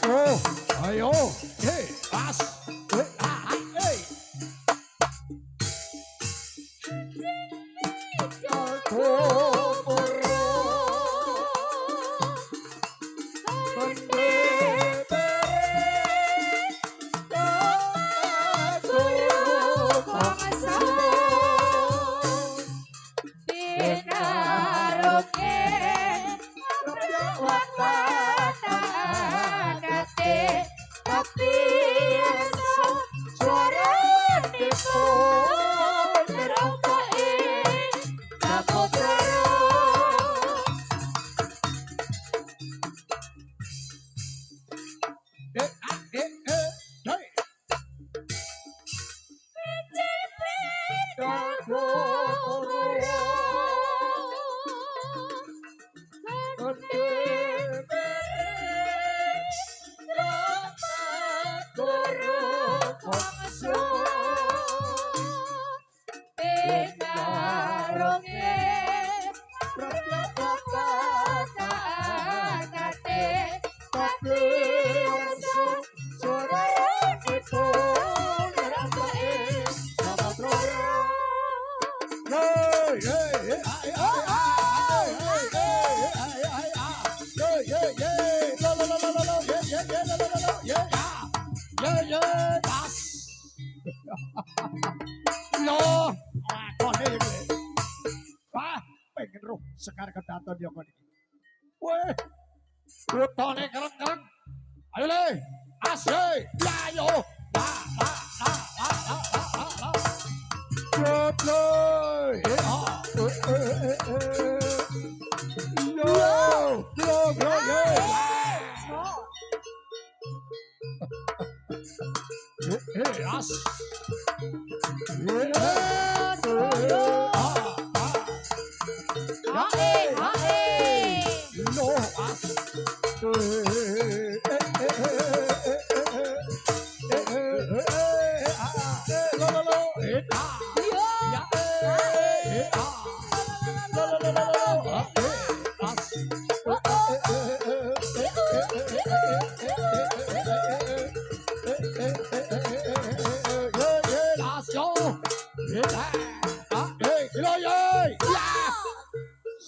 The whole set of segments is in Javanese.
Oh, ayo, hey, as, hey, Sekar kedaton yo kon iki. Weh, rutone keren-keren. Ayo le, asih, ayo.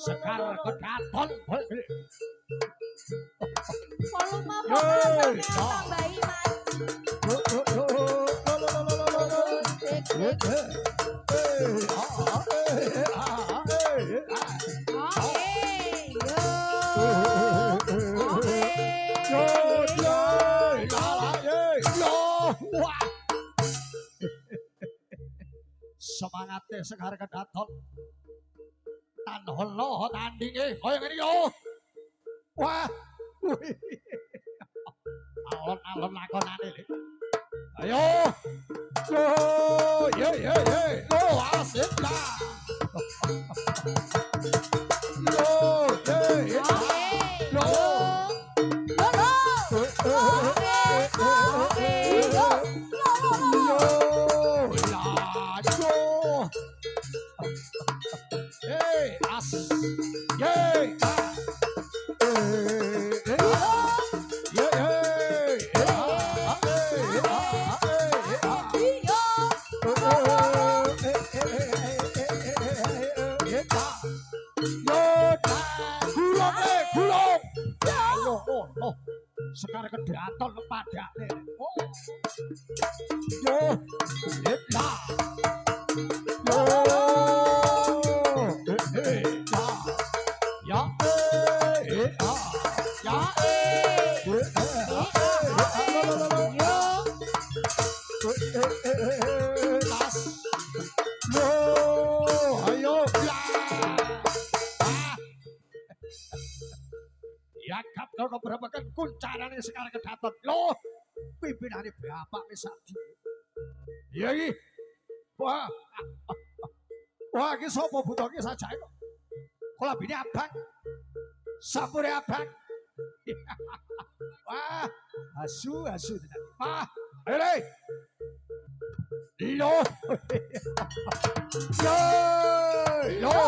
Sekar kedaton. Semangatnya Sekar kedaton. Tanholo tandinge kaya ngene yo. Wah. Alon-alon lakonane le. Ayo. Yo, ye. Yo, asik lah. Yo, ye. Yo. Hey, as. Yay. Sekar kedaton padane. Oh. Yo, hitla. Yo. Ya. Yakap kau keberapaan kuncaran yang Sekar kedaton. Loh, pimpinannya bapak mesati. Iya ini. Wah, ini sopo butoke saja itu. Kalau bini abang, sampurnya abang. Wah, asu. Wah, ayo deh. Lo. Yo.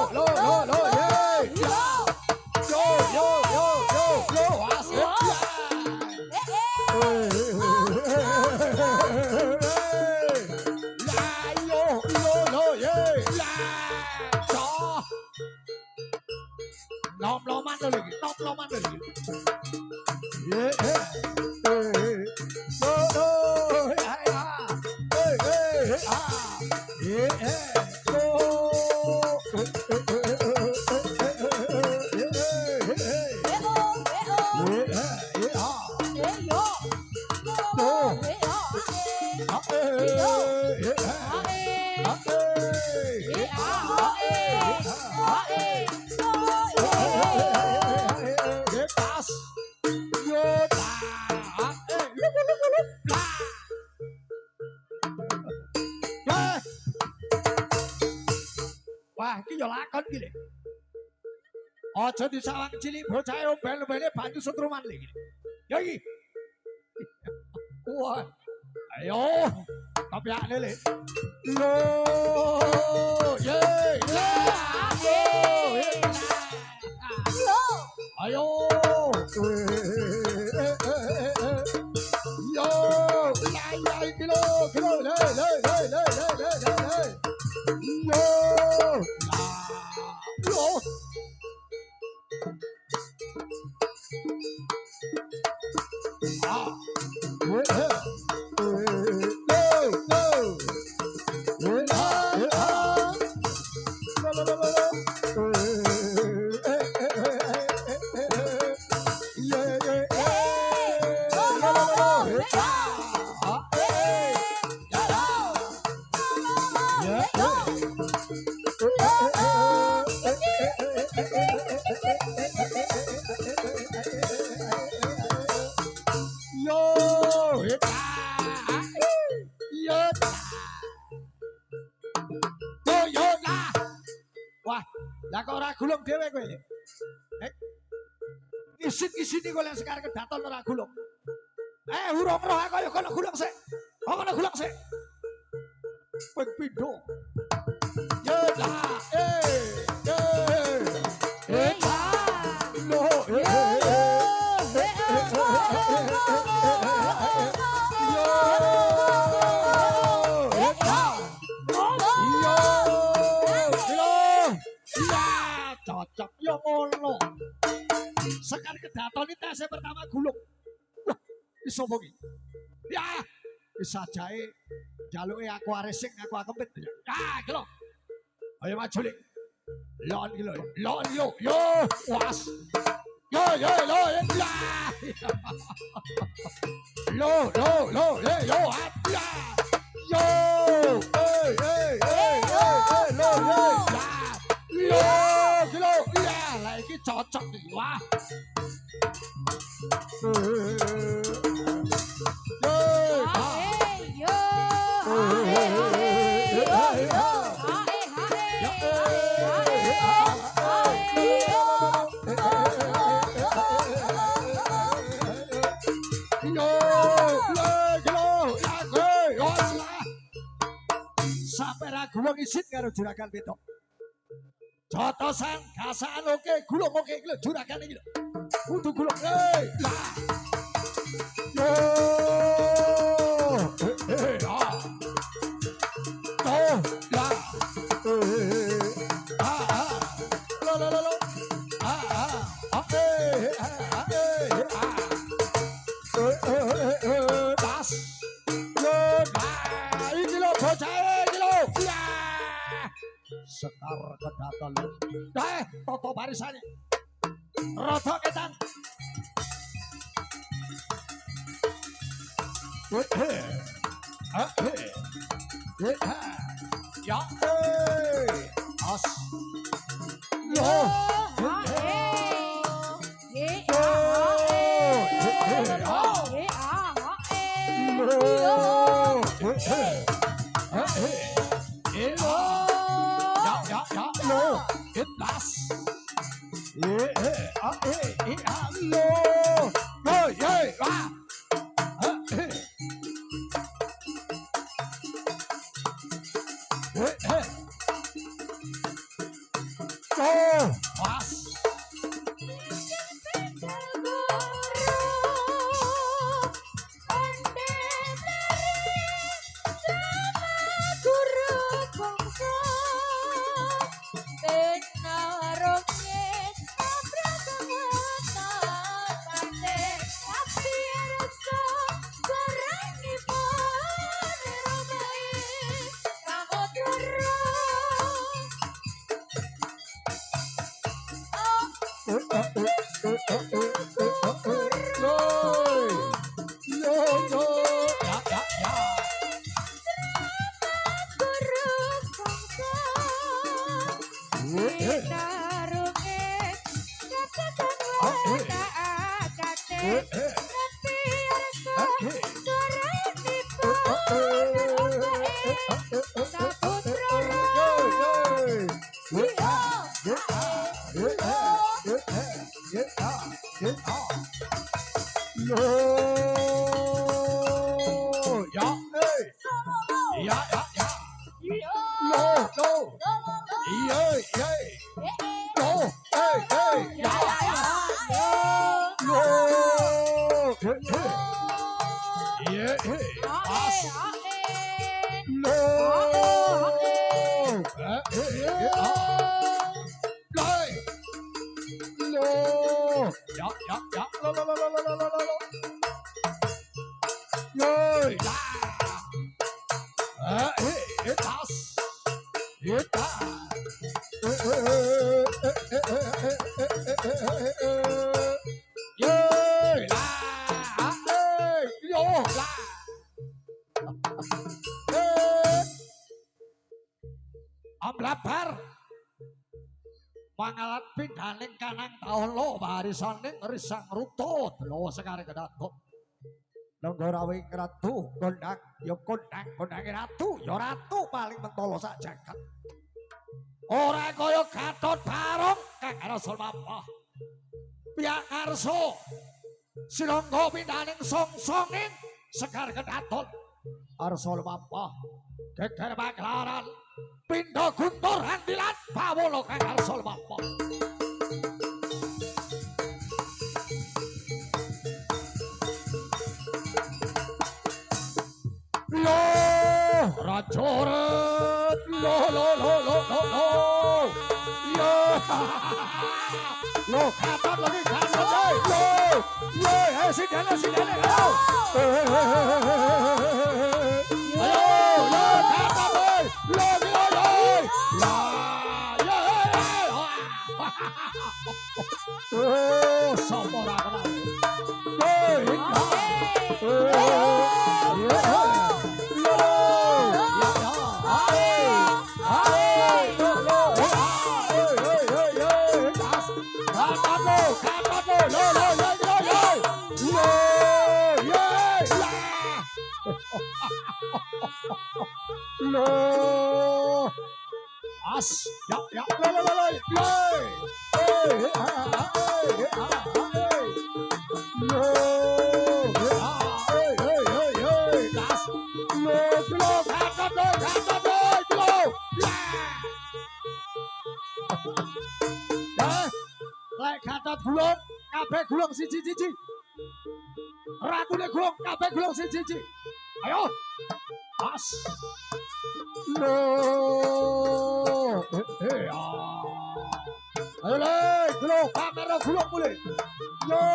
Wah, iki yo lakon iki lho. Aja disawang cilik bocah ombel-ombele banyu setruman iki. Ya iki. Wah. Ayo, tapi akne le. Lo, ye, ye, ayo. Yo, ya, ya, kilo, kilo, le. Yo, yo. Ah, wah, lah kok ora gulung dhewe kowe lho. Isin-isin iki lek sekarang kedaton ora gulung. Urung roh aku ya kono gulung sik. Kok kono gulung sik. Ping pindho. Yo lah, lo, cocok yo ngono. Sekali kedaton iki tes pertama gulung. Wah, iso apa iki? Ya, bisa jae jaluke aku aresing aku akempit. Ah, iki lho. Ayo maju lek. Lon iki lho. Lon yo, was. Yo, lo, ya. Lo, yo, ya. Yo, lo, ya. Yo, ya, lah iki cocok iki. Wah. Sampai ra gulung isin karo juragan betok. Jotosan gasaan oke, gulung oke iki lho juragan iki lho. Kudu gulung. Sekar kedaton. Toto barisane. Rada ketan. Ya, as. Yo. Amlabar mangalat pindaning kanang taun lo barisaning risang rutut lo sekarang kedatuk Lenggarawi ratu kondang yo kondang ratu yo ratu paling mentolo sak jagat ora kaya Gatot Barong kang Rasul Mapah piyak ngarso sinangga pindaning songsonging sekar kedaton Rasul Mapah geger paklaran Pindo Guntur Handilan Pawolo kang Rasul Mapah lo rajoret lo lo kapan lagi kapan lo sini ayo kapan lo sopora kenal lo as ya Gatot gulung kabeh gulung siji-siji ratune gulung kabeh gulung siji-siji ayo pas lo ayo le gulung kamera gulung mulai lo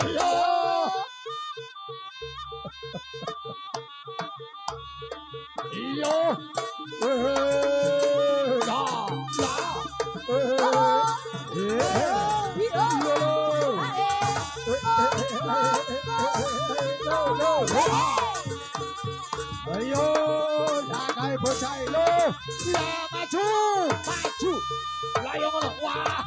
ayo iyo ayo jagai bocah lo ya maju layong lo wah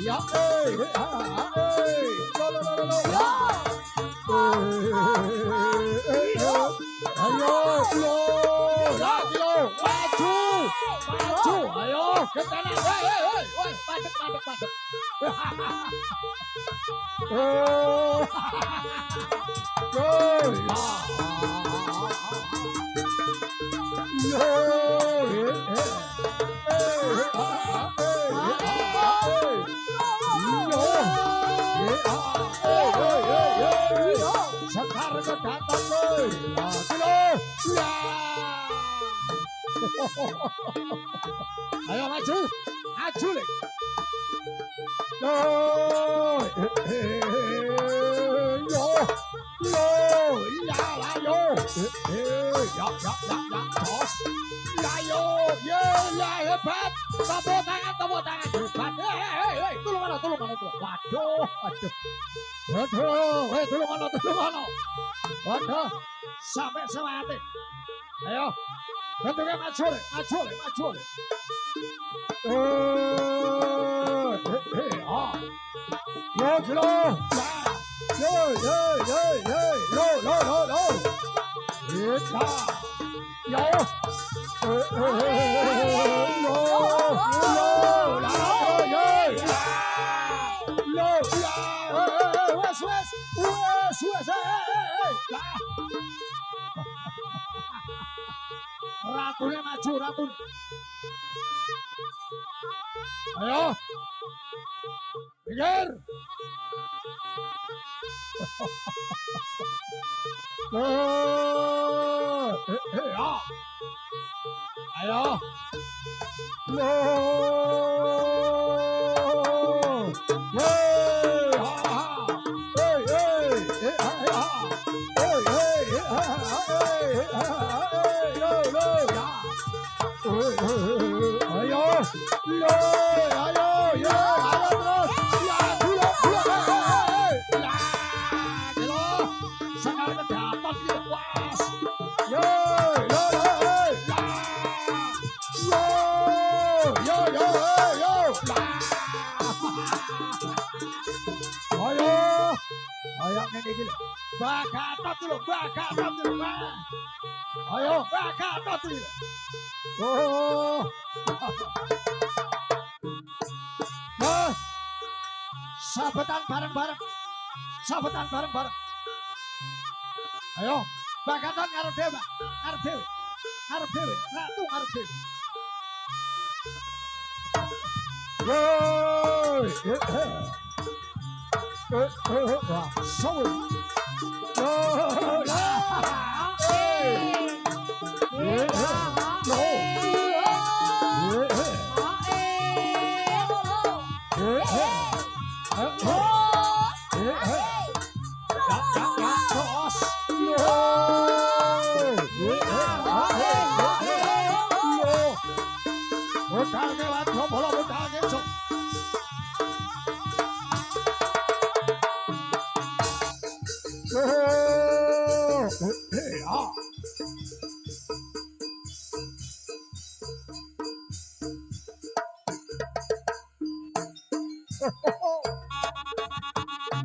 ya ayo maju ayo ke kanan woi padek sekarang kedatang ayo maju le lo ya hebat. Tepuk tangan, hebat. Hei, tulung mana. Waduh. Tulung mana. Waduh, sampai semati. Ayo, bentuknya maju le. Yo, kilo. Lo. Kita. Yo. Wes. Ratune maju, ratun. Ayo. Pikir. Ayo. Bakatot dulu. Ayo, bakatot dulu. Oh. Nah, sabetan bareng-bareng. Ayo, bakatot ngarep dhewe. Ratu ngarep dhewe. Wah, sorry.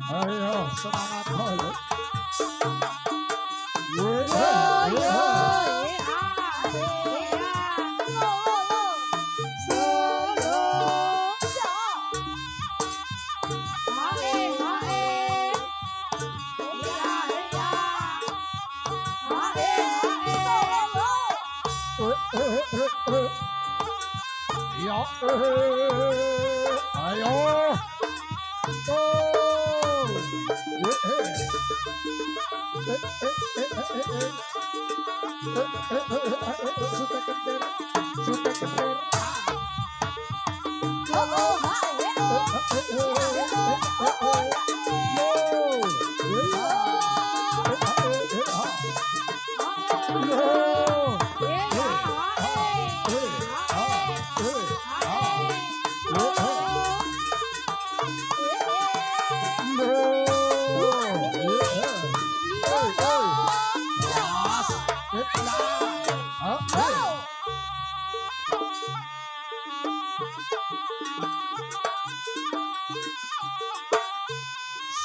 Ayo, semangat dulu. Ayo.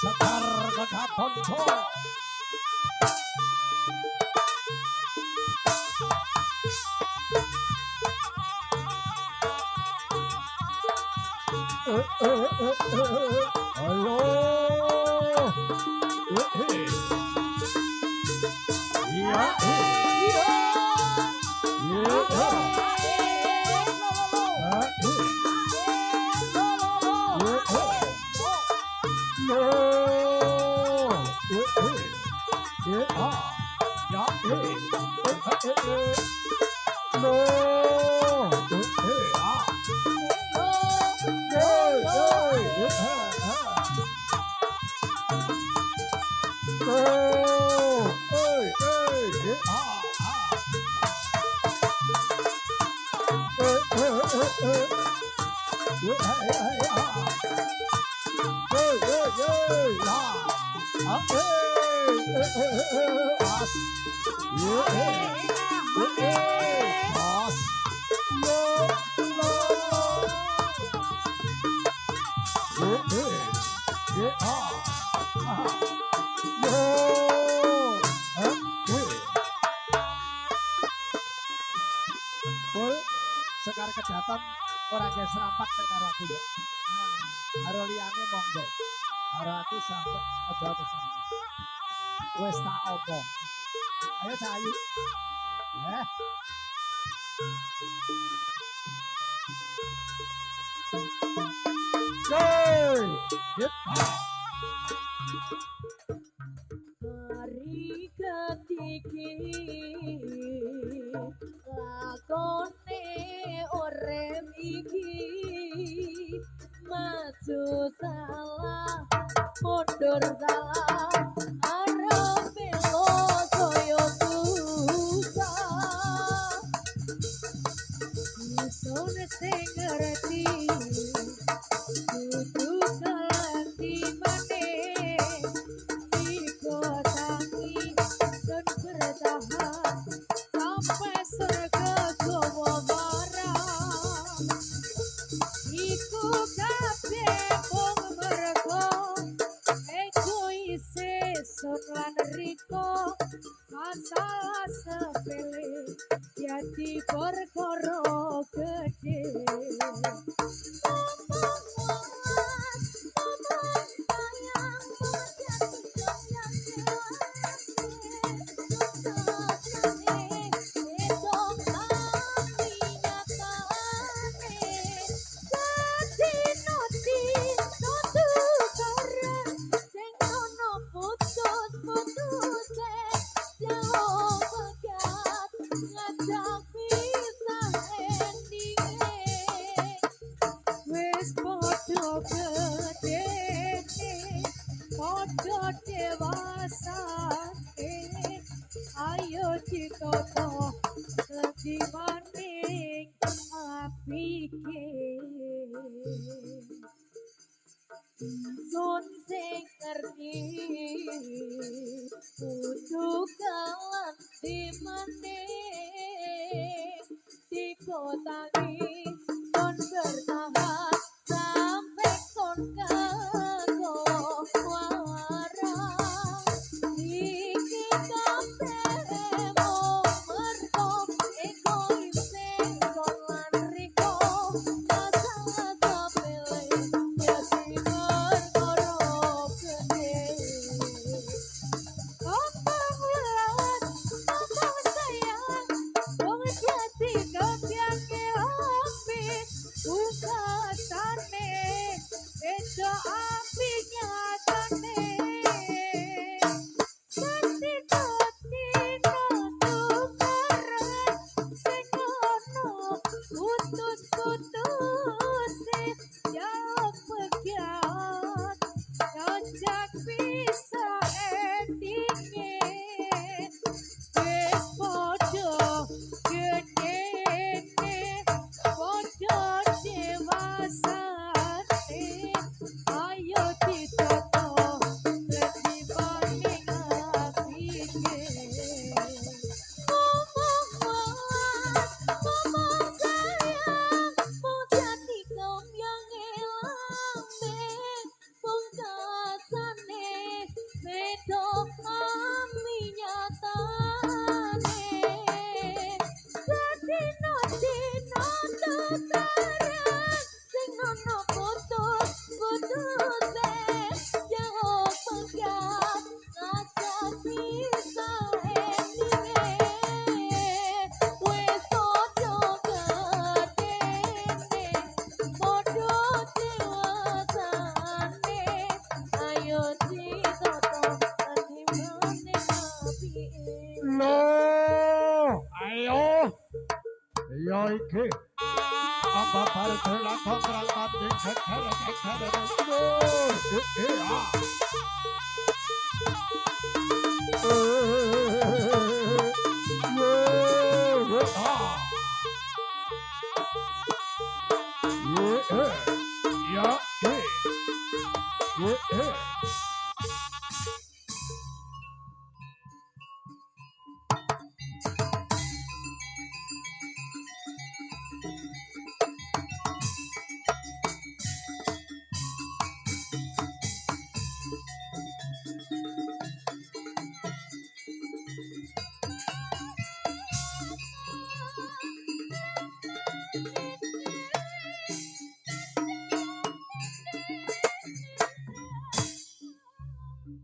Sekar Kedatonco. Halo. Sekar kejahatan orang guys serampak nek karo aku ya. Karo liyane monggo. Karo aku sampe aja sampe. Wis tak omong. Ayo Cahayu. Yeay. Hari ketiki lakone urip iki maju salah mundur salah arep melo koyo susah isone sing ngerti kudu kelanti maneh dan bertahan sampai surga gowo barang iku kabeh wong mergo egois sun lan riko masalah sepele jadi perkara gede dewasa ayo ditoto lebih maning apike sun sing ngerti kudu kawan di maning dipotangi sun bertahan sampai sun kagok iki apa baru terlakon berangkat di kekere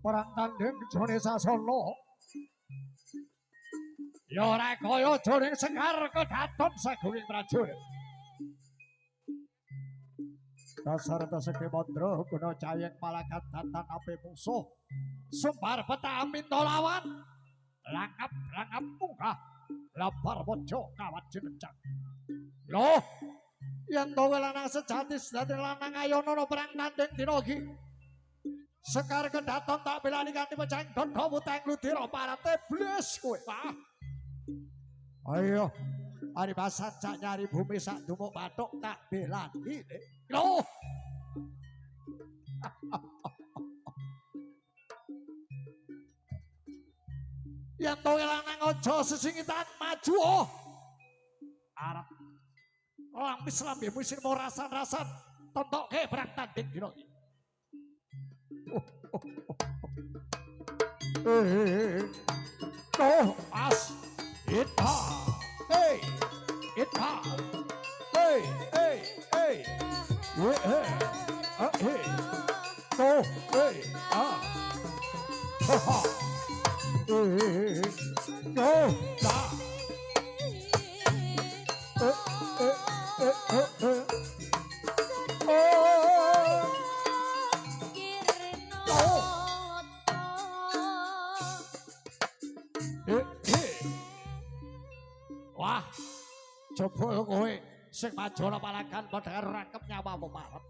perang tanding jone Sasana. Ya ora kaya jroning Sekar Kedaton sagunging prajurit. Dasar Sekti Mandra guna cayeng malakat datan ape musuh. Sumbar peta minta lawan. Langap munggah. Lapar mojo kawat jenejang. Loh, yen to lanang sejati dadi lanang ayono perang tanding dina iki. Sekar Kedaton tak belani kanthi pecahing dada wuteng ludira parate bles kowe. Ayo, ari basat cak nyari bumi sak dumuk bathuk tak belani. Loh. Yang to lanang aja sesingitan maju oh. Arep lampis lambemu sing mau rasan-rasan tontokke perang tanding dina iki. Oh, as ita. Hey. Ita. Hey. Hey. Hey. Hey. Hey. Oh, hey. Ah. Ha ha. Hey. Oh, da. Wah, jebul kowe sing majana palagan padha karo rangkep nyawamu marep.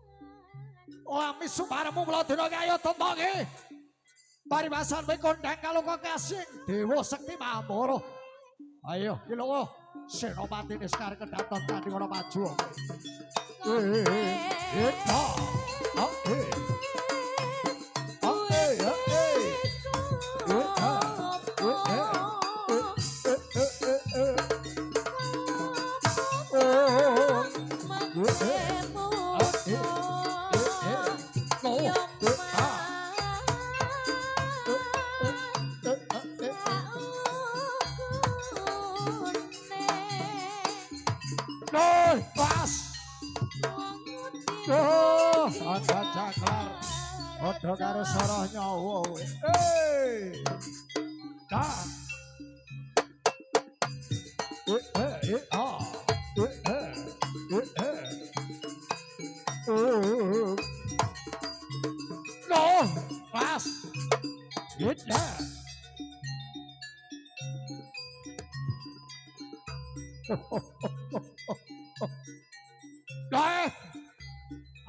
Lamis sumaremu mula dina kaya tontoke. Paribasan kowe kondhang kalungka kasing Dewa Sekti Mahamara. Ayo ki lho Senopatine Sekar Kedaton tanding ora maju. Padha karo soroh nyawa. Hey. Dah. No, pas. Iya.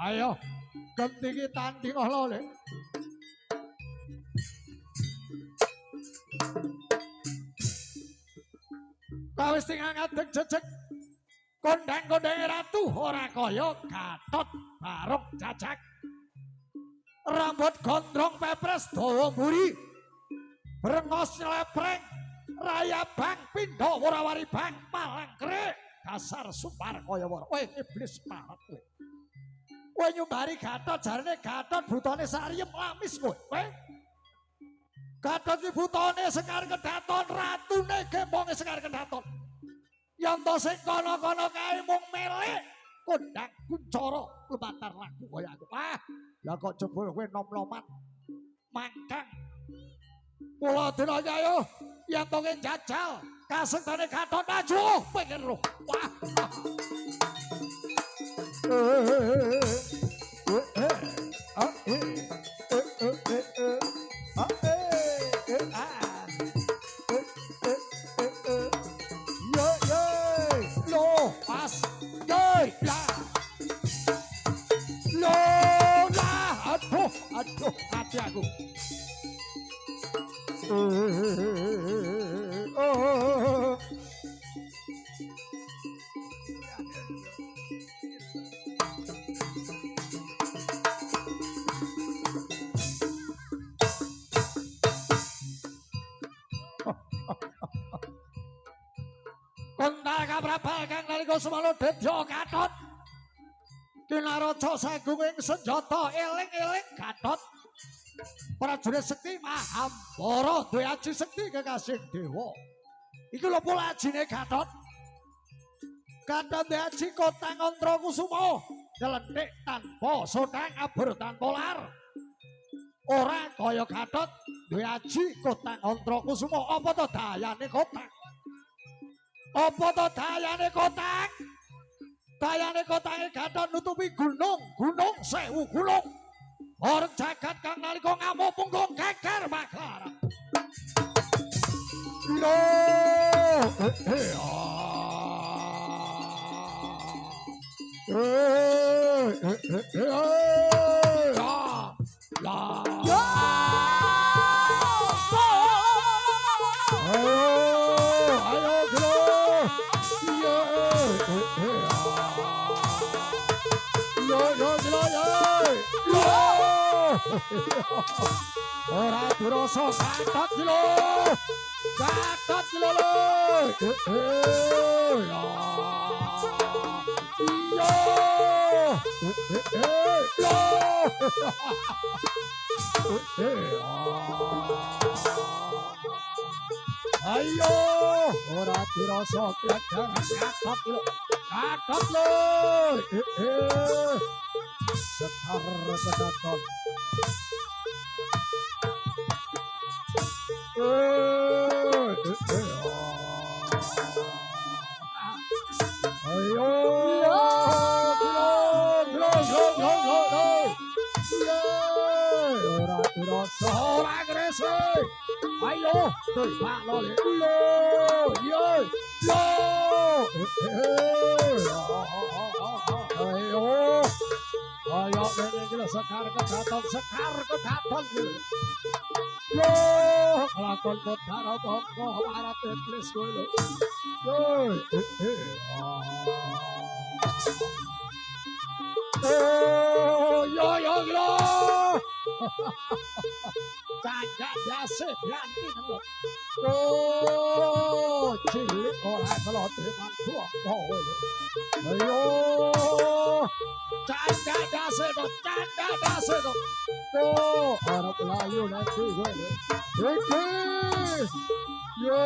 Ayo, ganti tanding lho. Kawis tinggal ngadeg jejeg kondang-kondang ratu ora kaya Gatot Baruk Jajak. Rambut gondrong pepres dawa mburi. Brengos nyelepreng raya bang pindha warawari bang malang krik. Dasar Sumpar kaya wara. Weh iblis banget kowe. Kowe nyumbari Gatot jarene Gatot butane sariyem lamis kowe. Weh. Gatot iki butane Sekar Kedaton, ratune gemponge Sekar Kedaton. Yen to sing kono-kono kae mung melek kondang kuncara lumatar laku kaya aku. Ah, lah kok jebul kowe nom-noman mangkang. Mula dina iki ayo yen to njajal kasengtane Gatot maju pengen roh. Wah. Aduh, hati aku. Kontal kaprabal kang nalika semana dedya Gatot. Kinaraja sagunging senjata eling-eling Gatot. Prajurit Sekti Mahamara duwe aji sekti kekasih dewa. Iki lho pola ajine Gatot. Gatot duwe aji Kotang Antra Kusuma, delentik tanpa sodang abur tanpa lar. ora kaya Gatot duwe aji Kotang Antrakusuma apa to dayane Kotang? Apa to dayane Kotang? Dayane Kotange Gatot nutupi gunung sewu gunung. Orang jagat kang nalika ngamuk punggung geger maklaran. Yo, ora durasa Gatot ki lho. Gatot ki lho. Ayo, ora dirasa Gatot ki lho. Gatot lho. Sekar kedaton. Ayo, ora gresik. Ayo, tulak lole. Ayo. Ayo ngene iki lho sekar kedaton iki. Yo, lakon kodara toko arep iblis kowe lho. Yo lho. Cagak biasa bianti lho. Cilik ora kelote mantua kowe lho. Ayo. Cagak biasa to. Arep layu nanti kowe lho. Iki. Yo.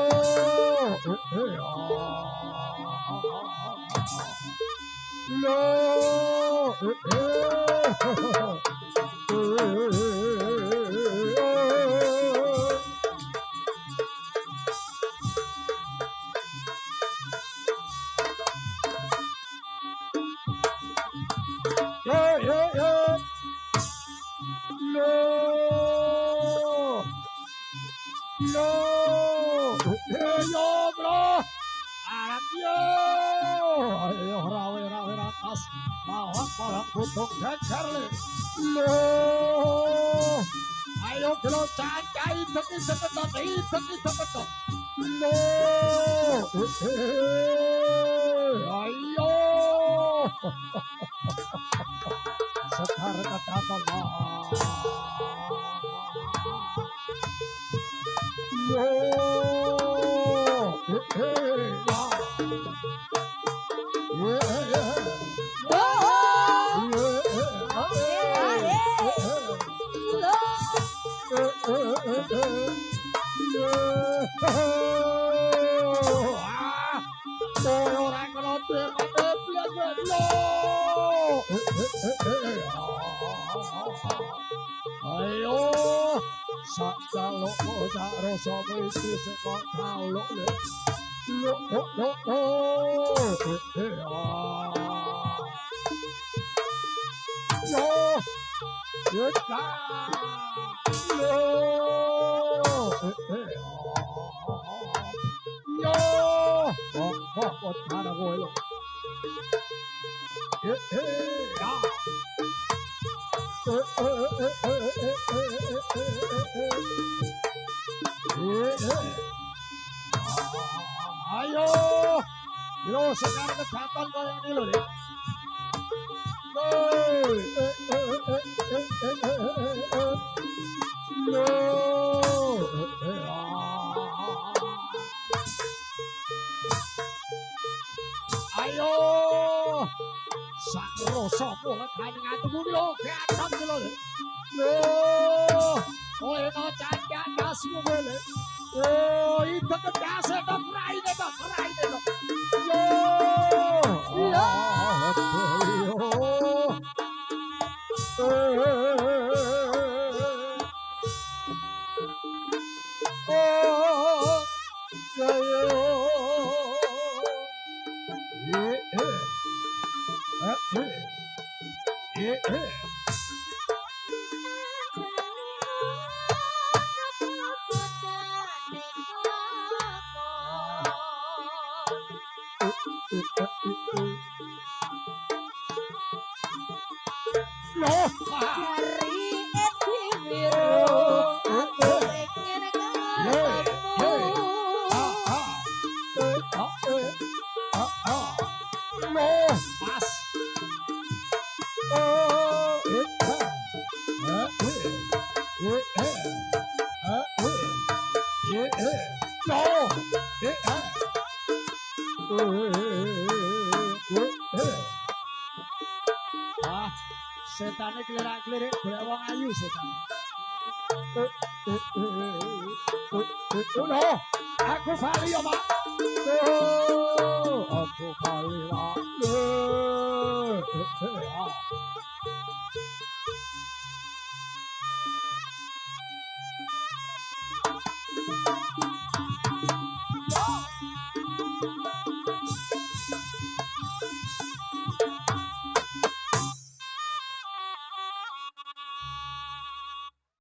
Ayo kilo cancai teki seketot. Ayo. Sekar kedaton. Ayo, sakalo sak rasa mesti sekon kaluk le. Yo, yeka. Yo, kok ana kowe lho. Ayo, yo sekarang kedaton kaya ngene lho, Dik. Ayo, sak rasa pola kanengan tuku lho, Gatot ki lho. Oleh no cancak dasmu boleh. Oh, itu kedasa to raine to. Loh, Jari Edi Wiro aku pengen ketemu. Loh, Mas. Ah, setane klirak-klirik golek wong ayu setane. Loh, aku bali ya, Pak.